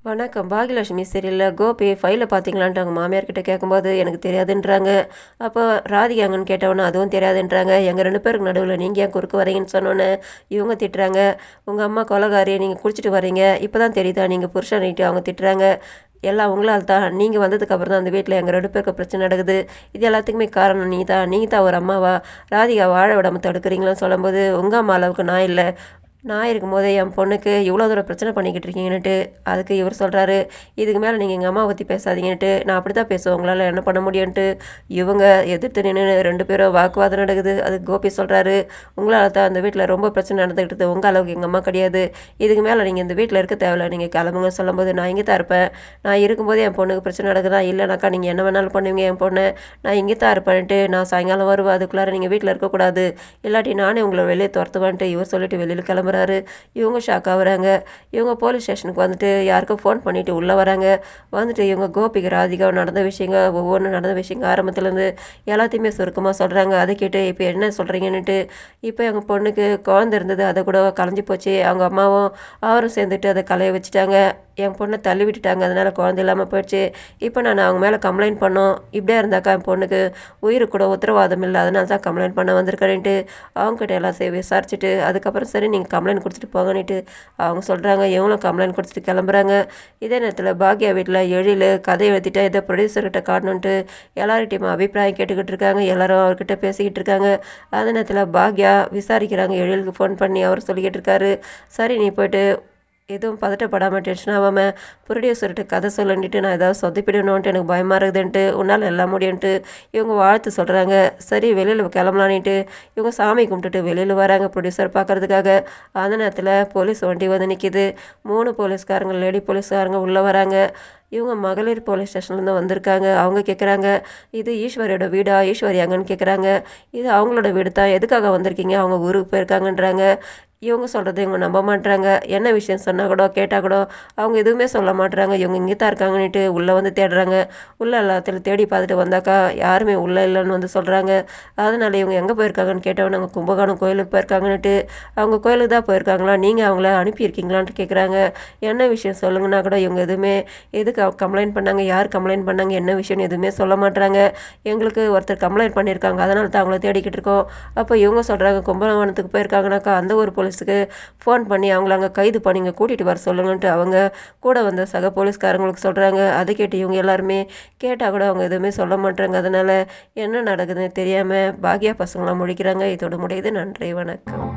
வணக்கம். பாகியலட்சுமி சீரியல்ல கோபி ஃபைல பார்த்தீங்களான்ட்டு அவங்க மாமியார்கிட்ட கேட்கும்போது எனக்கு தெரியாதுன்றாங்க. அப்போ ராதிகா எங்கன்னு கேட்டவுடனே அதுவும் தெரியாதுன்றாங்க. எங்கள் 2 பேருக்கு நடுவில் நீங்கள் ஏன் குறுக்க வரீங்கன்னு சொன்னோன்னே இவங்க திட்டுறாங்க. உங்கள் அம்மா கொலகாரி, நீங்கள் குடிச்சிட்டு வரீங்க, இப்போ தான் தெரியுதா நீங்கள் புருஷன்ட்டு அவங்க திட்டுறாங்க. எல்லாம் உங்களால் தான், நீங்கள் வந்ததுக்கப்புறம் தான் அந்த வீட்டில் எங்கள் 2 பேருக்கு பிரச்சனை நடக்குது. இது எல்லாத்துக்குமே காரணம் நீங்கள் தான் ஒரு அம்மாவா ராதிகா வாழ விடாமல் தடுக்கிறீங்களான்னு சொல்லும்போது, உங்கள் அம்மா அளவுக்கு நான் இல்லை, நான் இருக்கும்போதே என் பொண்ணுக்கு இவ்வளோ தூரம் பிரச்சனை பண்ணிக்கிட்டு இருக்கீங்கன்னுட்டு அதுக்கு இவர் சொல்கிறாரு, இதுக்கு மேலே நீங்கள் எங்கள் அம்மா பற்றி பேசாதீங்கன்ட்டு, நான் அப்படி தான் பேசுவேன், உங்களால் என்ன பண்ண முடியும்ன்ட்டு இவங்க எதிர்த்து நின்று 2 பேரும் வாக்குவாதம் நடக்குது. அதுக்கு கோபி சொல்கிறாரு, உங்களால் தான் அந்த வீட்டில் ரொம்ப பிரச்சனை நடந்துக்கிட்டு, உங்கள் அளவுக்கு எங்கள் அம்மா கிடையாது, இதுக்கு மேலே நீங்கள் இந்த வீட்டில் இருக்க தேவையில்ல, நீங்கள் கிளம்புங்க சொல்லும்போது, நான் இங்கே தான் இருப்பேன், நான் இருக்கும்போது என் பொண்ணுக்கு பிரச்சனை நடக்குதா, இல்லைனாக்கா நீங்கள் என்ன வேணாலும் பண்ணுவீங்க என் பொண்ணை, நான் இங்கே தான் இருப்பேன்ட்டு, நான் சாயங்காலம் வருவேன், அதுக்குள்ளார நீங்கள் வீட்டில் இருக்கக்கூடாது, இல்லாட்டி நானே உங்களை வெளியே துரத்துவேன்ட்டு இவர் சொல்லிட்டு வெளியில் கிளம்புறாரு. இவங்க ஷாக் ஆகுறாங்க. இவங்க போலீஸ் ஸ்டேஷனுக்கு வந்துட்டு யாருக்கும் ஃபோன் பண்ணிவிட்டு உள்ளே வராங்க. வந்துட்டு இவங்க கோபிக்கு ராதிகா நடந்த விஷயங்க, ஒவ்வொன்றும் நடந்த விஷயங்க ஆரம்பத்துலேருந்து எல்லாத்தையுமே சுருக்கமாக சொல்கிறாங்க. அதை கேட்டு இப்போ என்ன சொல்கிறீங்கன்னுட்டு, இப்போ எங்கள் பொண்ணுக்கு குழந்தை இருந்தது, அதை கூட கலைஞ்சி போச்சு, அவங்க அம்மாவும் அவரும் சேர்ந்துட்டு அதை கலைய வச்சுட்டாங்க, என் பொண்ணை தள்ளி விட்டுட்டாங்க, அதனால் குழந்தை இல்லாமல் போயிடுச்சு, இப்போ நான் அவங்க மேலே கம்ப்ளைண்ட் பண்ணோம், இப்படியே இருந்தாக்கா என் பொண்ணுக்கு உயிருக்கு கூட உத்தரவாதம் இல்லை, அதனால தான் கம்ப்ளைண்ட் பண்ண வந்திருக்கேன்ட்டு அவங்ககிட்ட எல்லாம் விசாரிச்சுட்டு அதுக்கப்புறம் சரி நீங்கள் கம்ப்ளைண்ட் கொடுத்துட்டு போங்கன்னுட்டு அவங்க சொல்கிறாங்க. இவங்களும் கம்ப்ளைண்ட் கொடுத்துட்டு கிளம்புறாங்க. இதே நேரத்தில் பாக்யா வீட்டில் எழில் கதை எழுதிட்டா இதை ப்ரொடியூசர்கிட்ட காட்டணுன்ட்டு எல்லார்கிட்டையும் அபிப்பிராயம் கேட்டுக்கிட்டு இருக்காங்க. எல்லாரும் அவர்கிட்ட பேசிக்கிட்டு இருக்காங்க. அதே நேரத்தில் பாக்யா விசாரிக்கிறாங்க. எழிலுக்கு ஃபோன் பண்ணி அவர் சொல்லிக்கிட்டு இருக்காரு, சரி நீ போய்ட்டு எதுவும் பதட்டப்படாமல் டென்ஷன் ஆகாமல் ப்ரொடியூசர்கிட்ட கதை சொல்லன்ட்டு, நான் ஏதாவது சொதப்பிடணுன்ட்டு எனக்கு பயமாக இருக்குதுன்ட்டு, உன்னால் எல்லாம் முடியும்ன்ட்டு இவங்க வாழ்த்து சொல்கிறாங்க. சரி வெளியில் கிளம்பலான்ட்டு இவங்க சாமி கும்பிட்டுட்டு வெளியில் வராங்க ப்ரொடியூசர் பார்க்குறதுக்காக. அந்த நேரத்தில் போலீஸ் வண்டி வந்து நிற்கிது. 3 போலீஸ்காரங்க, லேடி போலீஸ்காரங்க உள்ளே வராங்க. இவங்க மகளிர் போலீஸ் ஸ்டேஷன்லேருந்து வந்திருக்காங்க. அவங்க கேட்குறாங்க, இது ஈஸ்வரியோட வீடா, ஈஸ்வரி அங்கன்னு கேட்குறாங்க. இது அவங்களோட வீடு தான், எதுக்காக வந்திருக்கீங்க, அவங்க ஊருக்கு போயிருக்காங்கன்றாங்க. இவங்க சொல்கிறது இவங்க நம்ப மாட்டுறாங்க. என்ன விஷயம் சொன்னால் கூட கேட்டால் கூட அவங்க எதுவுமே சொல்ல மாட்டுறாங்க. இவங்க இங்கே தான் இருக்காங்கன்னுட்டு உள்ளே வந்து தேடுறாங்க. உள்ளே எல்லாத்தையும் தேடி பார்த்துட்டு வந்தாக்கா யாருமே உள்ளே இல்லைன்னு வந்து சொல்கிறாங்க. அதனால் இவங்க எங்கே போயிருக்காங்கன்னு கேட்டவங்க நாங்கள் கும்பகோணம் கோயிலுக்கு போயிருக்காங்கன்னுட்டு, அவங்க கோயிலுக்கு தான் போயிருக்காங்களா, நீங்கள் அவங்கள அனுப்பியிருக்கீங்களான்ட்டு கேட்குறாங்க. என்ன விஷயம் சொல்லுங்கன்னா கூட இவங்க எதுவுமே எதுக்கு கம்ப்ளைண்ட் பண்ணாங்க, யார் கம்ப்ளைண்ட் பண்ணாங்க, என்ன விஷயம்னு எதுவுமே சொல்ல மாட்டுறாங்க. எங்களுக்கு ஒருத்தர் கம்ப்ளைண்ட் பண்ணியிருக்காங்க, அதனால தான் அவங்கள தேடிக்கிட்டு இருக்கோம். அப்போ இவங்க சொல்கிறாங்க, கும்பகோணத்துக்கு போயிருக்காங்கனாக்கா அந்த ஒரு போலீஸுக்கு ஃபோன் பண்ணி அவங்கள அங்கே கைது பண்ணி இங்கே கூட்டிகிட்டு வர சொல்லுங்கன்ட்டு அவங்க கூட வந்த சக போலீஸ்காரங்களுக்கு சொல்கிறாங்க. அதை கேட்டு இவங்க எல்லாருமே கேட்டால் கூட அவங்க எதுவுமே சொல்ல மாட்டாங்க. அதனால் என்ன நடக்குதுன்னு தெரியாமல் பாக்யா பசங்களாம் முழிக்கிறாங்க. இதோட முடியுது. நன்றி, வணக்கம்.